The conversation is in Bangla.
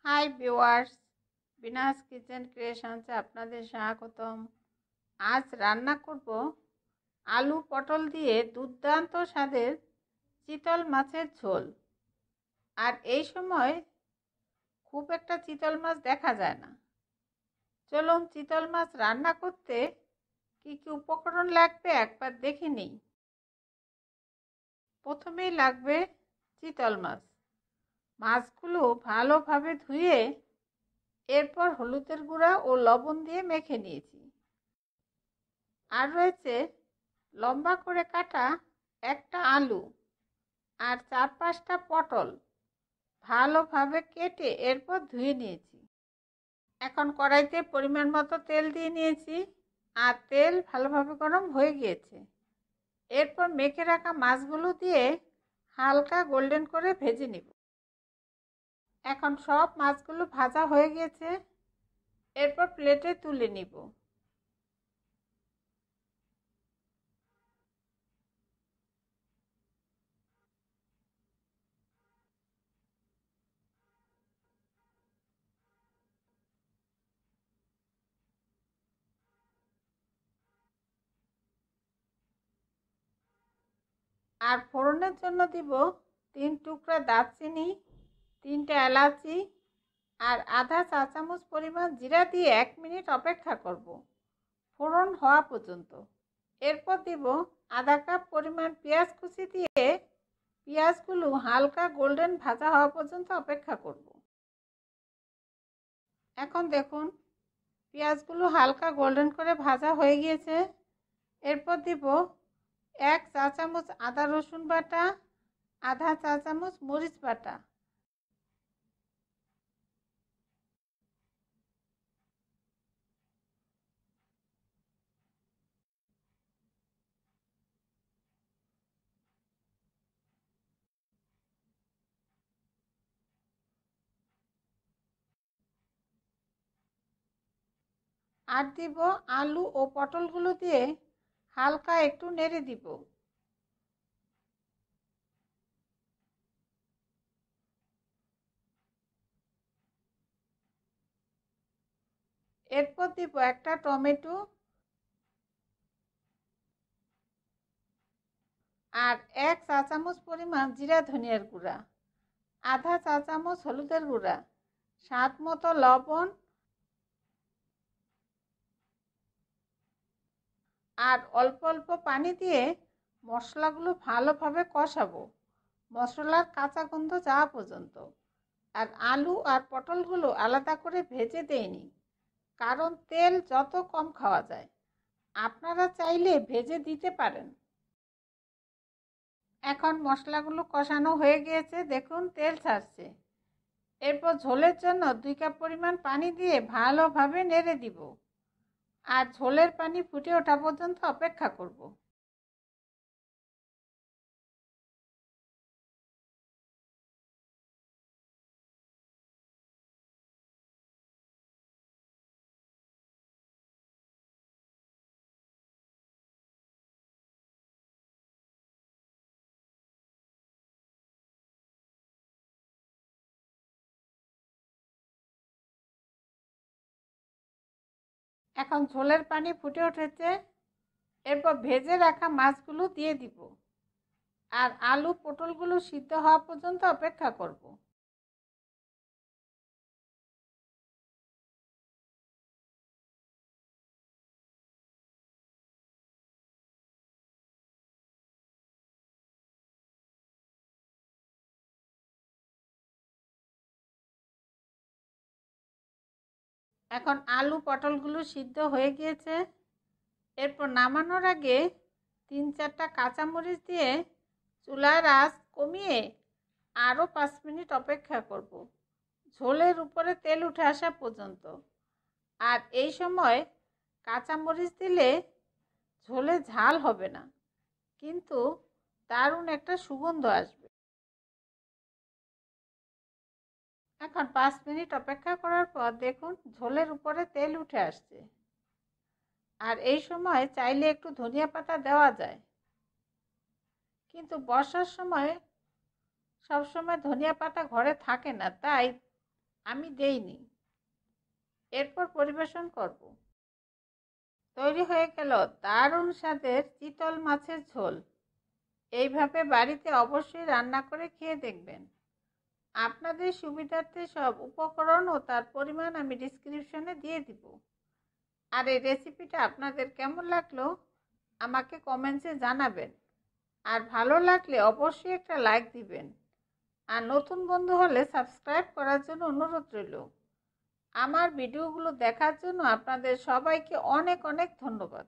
হাই ভিউয়ার্স, বিনাস কিচেন ক্রিয়েশনসে আপনাদের স্বাগতম। আজ রান্না করব আলু পটল দিয়ে দুর্দান্ত স্বাদের চিতল মাছের ঝোল। আর এই সময় খুব একটা চিতল মাছ দেখা যায় না। চলুন চিতল মাছ রান্না করতে কি কি উপকরণ লাগবে একবার দেখে নিই। প্রথমেই লাগবে চিতল মাছ। মাছগুলো ভালোভাবে ধুয়ে এরপর হলুদের গুঁড়া ও লবণ দিয়ে মেখে নিয়েছি। আর রয়েছে লম্বা করে কাটা একটা আলু আর 4-5টা পটল ভালোভাবে কেটে এরপর ধুয়ে নিয়েছি। এখন কড়াইতে পরিমাণ মতো তেল দিয়ে নিয়েছি আর তেল ভালোভাবে গরম হয়ে গিয়েছে। এরপর মেখে রাখা মাছগুলো দিয়ে হালকা গোল্ডেন করে ভেজে নিব। এখন সব মাছগুলো ভাজা হয়ে গেছে, এরপর প্লেটে তুলে নিব। আর ফোড়নের জন্য দিব 3 টুকরা দারচিনি, 3টে এলাচি আর আধা চা চামচ পরিমাণ জিরা দিয়ে 1 মিনিট অপেক্ষা করব ফোড়ন হওয়া পর্যন্ত। এরপর দিব আধা কাপ পরিমাণ পেঁয়াজ কুচি দিয়ে পেঁয়াজগুলো হালকা গোল্ডেন ভাজা হওয়া পর্যন্ত অপেক্ষা করব। এখন দেখুন পেঁয়াজগুলো হালকা গোল্ডেন করে ভাজা হয়ে গিয়েছে। এরপর দিব 1 চা চামচ আদা রসুন বাটা, আধা চা চামচ মরিচ বাটা। আর দিব আলু ও পটলগুলো দিয়ে হালকা একটু নেড়ে দিব। এরপর দিব একটা টমেটো আর 1 চা চামচ পরিমাণ জিরা ধনিয়ার গুঁড়া, আধা চা চামচ হলুদের গুঁড়া, স্বাদ মতো লবণ আর অল্প অল্প পানি দিয়ে মশলাগুলো ভালোভাবে কষাবো, মশলার কাঁচা গন্ধ যাওয়া পর্যন্ত। আর আলু আর পটলগুলো আলাদা করে ভেজে দেইনি, কারণ তেল যত কম খাওয়া যায়। আপনারা চাইলে ভেজে দিতে পারেন। এখন মশলাগুলো কষানো হয়ে গিয়েছে, দেখুন তেল ছাড়ছে। এরপর ঝোলের জন্য 2 কাপ পরিমাণ পানি দিয়ে ভালোভাবে নেড়ে দিব আর ঝোলের পানি ফুটে ওঠা পর্যন্ত অপেক্ষা করব। এখন ঝোলের পানি ফুটে উঠেছে, এরপর ভেজে রাখা মাছগুলো দিয়ে দিব আর আলু পটলগুলো সিদ্ধ হওয়া পর্যন্ত অপেক্ষা করব। এখন আলু পটলগুলো সিদ্ধ হয়ে গিয়েছে। এরপর নামানোর আগে 3-4টা কাঁচামরিচ দিয়ে চুলার আঁচ কমিয়ে আরও 5 মিনিট অপেক্ষা করব, ঝোলের উপরে তেল উঠে আসা পর্যন্ত। আর এই সময় কাঁচামরিচ দিলে ঝোলে ঝাল হবে না, কিন্তু দারুণ একটা সুগন্ধ আসবে। এখন 5 মিনিট অপেক্ষা করার পর দেখুন ঝোলের উপরে তেল উঠে আসছে। আর এই সময় চাইলে একটু ধনিয়া পাতা দেওয়া যায়, কিন্তু বর্ষার সময় সবসময় ধনিয়া পাতা ঘরে থাকে না, তাই আমি দেইনি। এরপর পরিবেশন করব। তৈরি হয়ে গেল দারুণ স্বাদের চিতল মাছের ঝোল। এইভাবে বাড়িতে অবশ্যই রান্না করে খেয়ে দেখবেন। আপনাদের সুবিধার্থে সব উপকরণ ও তার পরিমাণ আমি ডিসক্রিপশনে দিয়ে দিব। আর এই রেসিপিটা আপনাদের কেমন লাগলো আমাকে কমেন্টসে জানাবেন। আর ভালো লাগলে অবশ্যই একটা লাইক দিবেন। আর নতুন বন্ধু হলে সাবস্ক্রাইব করার জন্য অনুরোধ রইল। আমার ভিডিওগুলো দেখার জন্য আপনাদের সবাইকে অনেক অনেক ধন্যবাদ।